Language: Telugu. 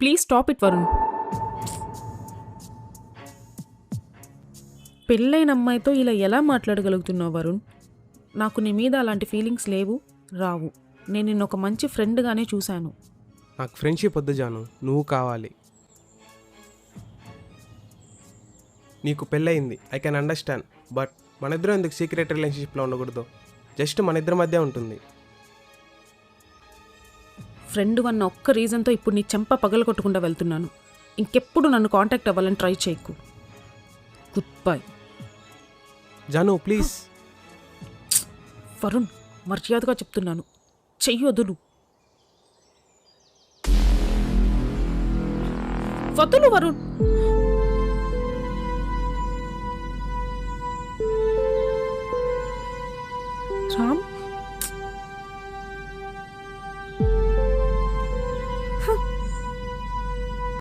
Please stop it Varun. పెళ్ళైన అమ్మాయితో ఇలా ఎలా మాట్లాడగలుగుతున్నావు వరుణ్? నాకు నీ మీద అలాంటి ఫీలింగ్స్ లేవు, రావు. నేను నిన్ను ఒక మంచి ఫ్రెండ్గానే చూశాను. నాకు ఫ్రెండ్షిప్ వద్దు జాను, నువ్వు కావాలి. నీకు పెళ్ళయింది, ఐ కెన్ అండర్స్టాండ్. బట్ మన ఇద్దరం ఎందుకు సీక్రెట్ రిలేషన్షిప్లో ఉండకూడదు? జస్ట్ మన ఇద్దరి మధ్య ఉంటుంది. ఫ్రెండ్ అన్న ఒక్క రీజన్తో ఇప్పుడు నీ చెంప పగల కొట్టకుండా వెళ్తున్నాను. ఇంకెప్పుడు నన్ను కాంటాక్ట్ అవ్వాలని ట్రై చేయకు. Good bye. Janu please. Varun, మర్యాదగా చెప్తున్నాను, చెయ్యి వదులు. వదులు వరుణ్.